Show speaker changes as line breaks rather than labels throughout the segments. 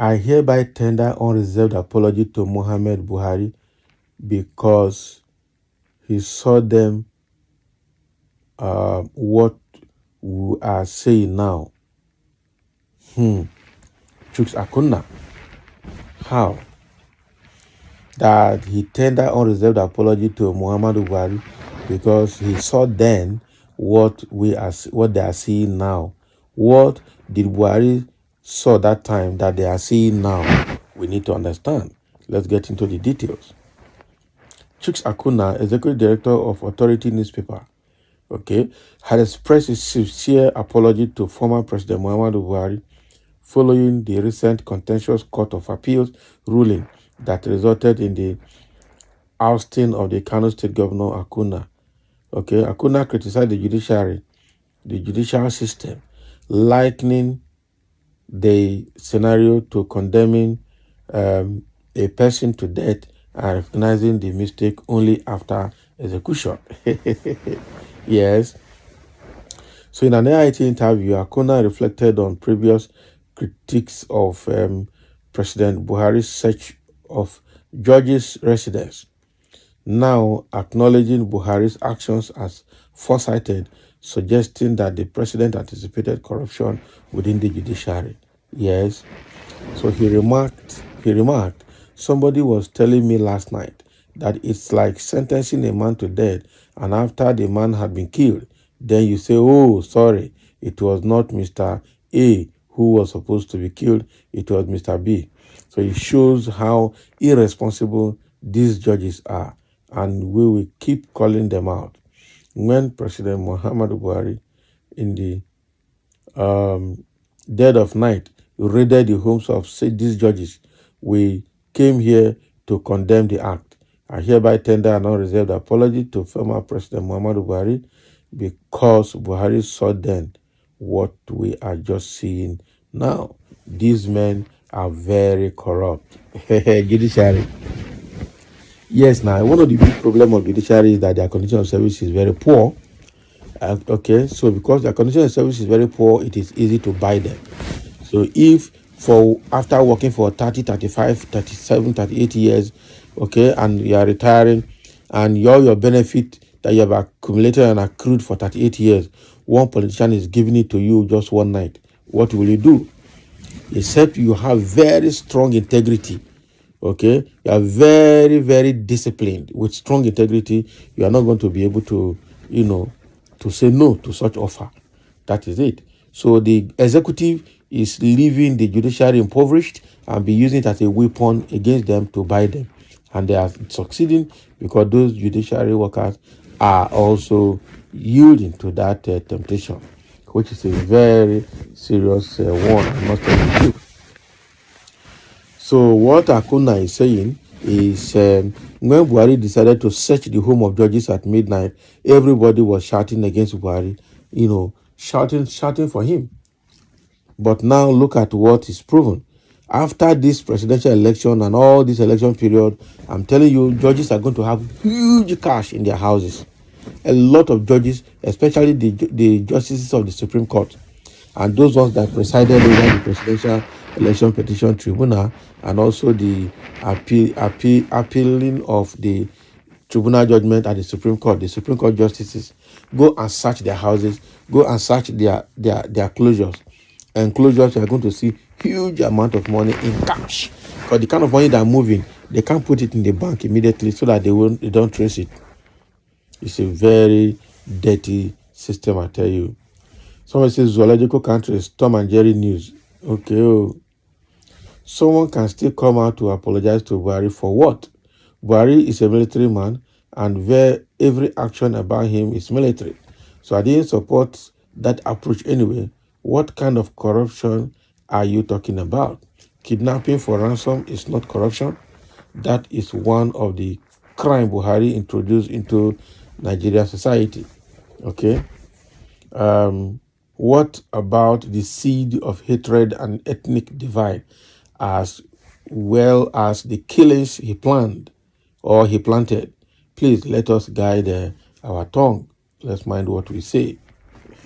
I hereby tender unreserved apology to Mohammadu Buhari because he saw them what we are saying now. Chuks Akunna. How? That he tendered unreserved apology to Mohammadu Buhari because he saw then what they are seeing now. What did Buhari saw that time that they are seeing now? We need to understand. Let's get into the details. Chuks Akunna, Executive Director of Authority newspaper, had expressed his sincere apology to former President Muhammadu Buhari following the recent contentious Court of Appeals ruling that resulted in the ousting of the Kano State Governor Akunna. Akunna criticized the judicial system, likening the scenario to condemning a person to death and recognizing the mistake only after execution. Yes. So in an AIT interview, Akunna reflected on previous critiques of President Buhari's search of judges' residence, now acknowledging Buhari's actions as foresighted, suggesting that the president anticipated corruption within the judiciary. Yes. So he remarked, somebody was telling me last night that it's like sentencing a man to death, and after the man had been killed, then you say, oh, sorry, it was not Mr. A who was supposed to be killed, it was Mr. B. So it shows how irresponsible these judges are, and we will keep calling them out. When President Mohammadu Buhari, in the dead of night, raided the homes of these judges, we came here to condemn the act. I hereby tender an unreserved apology to former President Muhammadu Buhari because Buhari saw then what we are just seeing now. These men are very corrupt. Judiciary. Yes, now, one of the big problems of judiciary is that their condition of service is very poor. So because their condition of service is very poor, it is easy to buy them. So if after working for 30, 35, 37, 38 years, and you are retiring, and your benefit that you have accumulated and accrued for 38 years, one politician is giving it to you just one night, what will you do? Except you have very strong integrity, you are very, very disciplined. With strong integrity, you are not going to be able to, to say no to such offer. That is it. So the executive is leaving the judiciary impoverished and be using it as a weapon against them to buy them. And they are succeeding because those judiciary workers are also yielding to that temptation, which is a very serious one, I must tell you. So what Akunna is saying is when Buhari decided to search the home of judges at midnight, everybody was shouting against Buhari, shouting for him. But now look at what is proven. After this presidential election and all this election period, I'm telling you, judges are going to have huge cash in their houses. A lot of judges, especially the justices of the Supreme Court, and those ones that presided over the Presidential Election Petition Tribunal, and also the appealing of the tribunal judgment at the Supreme Court justices, go and search their houses, go and search their closures. Enclosures, you are going to see huge amount of money in cash. Because the kind of money they are moving, they can't put it in the bank immediately so that they don't trace it. It's a very dirty system, I tell you. Someone says zoological countries, Tom and Jerry news. Someone can still come out to apologize to Buhari for what? Buhari is a military man, and every action about him is military. So I didn't support that approach anyway. What kind of corruption are you talking about? Kidnapping for ransom is not corruption. That is one of the crime Buhari introduced into Nigeria society. What about the seed of hatred and ethnic divide, as well as the killings he planned or he planted? Please let us guide our tongue. Let's mind what we say.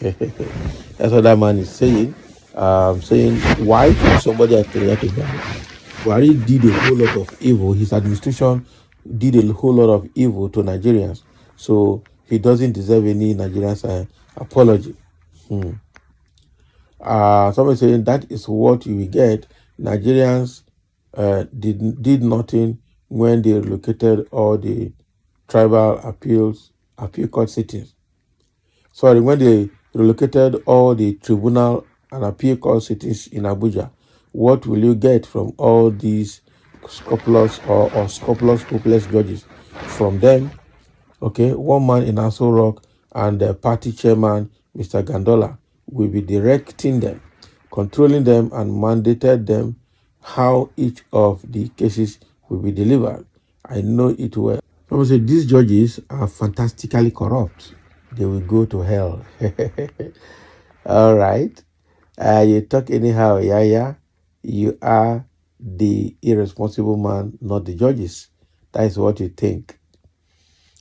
That's what that man is saying. saying, why should somebody apologize to Buhari? Buhari did a whole lot of evil. His administration did a whole lot of evil to Nigerians. So he doesn't deserve any Nigerians apology. Somebody saying that is what you will get. Nigerians did nothing when they relocated all the tribal appeal court sittings. Sorry, when they relocated all the tribunal and appeal court sittings in Abuja. What will you get from all these scrupulous or scrupulous, hopeless judges? From them, okay, one man in Aso Rock and the party chairman, Mr. Gandola, will be directing them, controlling them, and mandated them how each of the cases will be delivered. I know it well. Someone said these judges are fantastically corrupt. They will go to hell. All right. You talk anyhow, yeah. You are the irresponsible man, not the judges. That is what you think.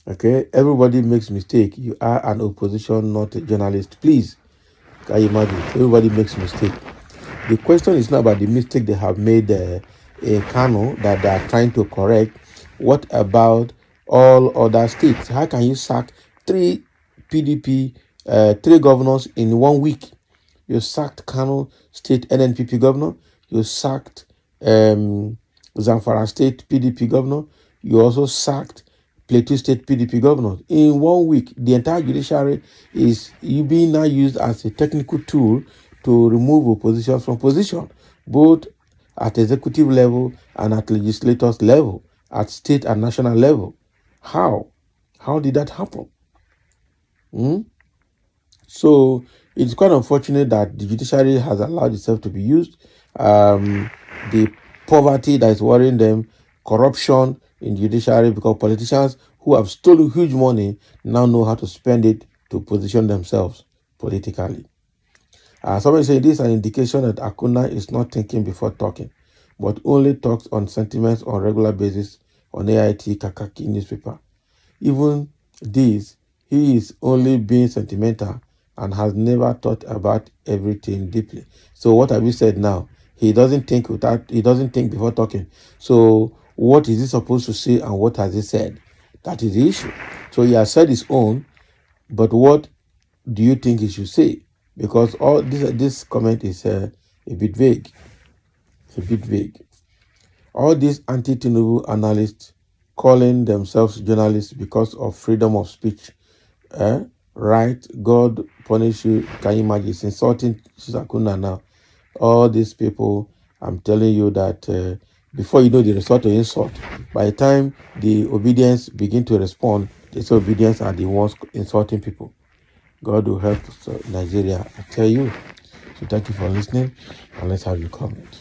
Okay, everybody makes mistake. You are an opposition, not a journalist. Please, can you imagine? Everybody makes mistake. The question is not about the mistake they have made in Kano that they are trying to correct. What about all other states? How can you sack three PDP, three governors in 1 week? You sacked Kano State NNPP governor. You sacked Zamfara State PDP governor. You also sacked Plateau State PDP governor. In 1 week, the entire judiciary is being now used as a technical tool to remove opposition from position, both at executive level and at legislators level, at state and national level. How? How did that happen? So it's quite unfortunate that the judiciary has allowed itself to be used. The poverty that is worrying them, corruption in judiciary, because politicians who have stolen huge money now know how to spend it to position themselves politically. Somebody saying this is an indication that Akunna is not thinking before talking, but only talks on sentiments on regular basis on AIT Kakaki newspaper. Even this, he is only being sentimental and has never thought about everything deeply. So what have you said now? He doesn't think before talking. So what is he supposed to say and what has he said? That is the issue. So he has said his own, but what do you think he should say? Because all this comment is a bit vague. It's a bit vague. All these anti-Tinubu analysts calling themselves journalists because of freedom of speech, right? God punish you. Can you imagine? It's insulting Akunna now. All these people, I'm telling you that before you know the result of insult, by the time the obedience begin to respond, disobedience are the ones insulting people. God will help Nigeria, I tell you. So thank you for listening, and let's have your comment.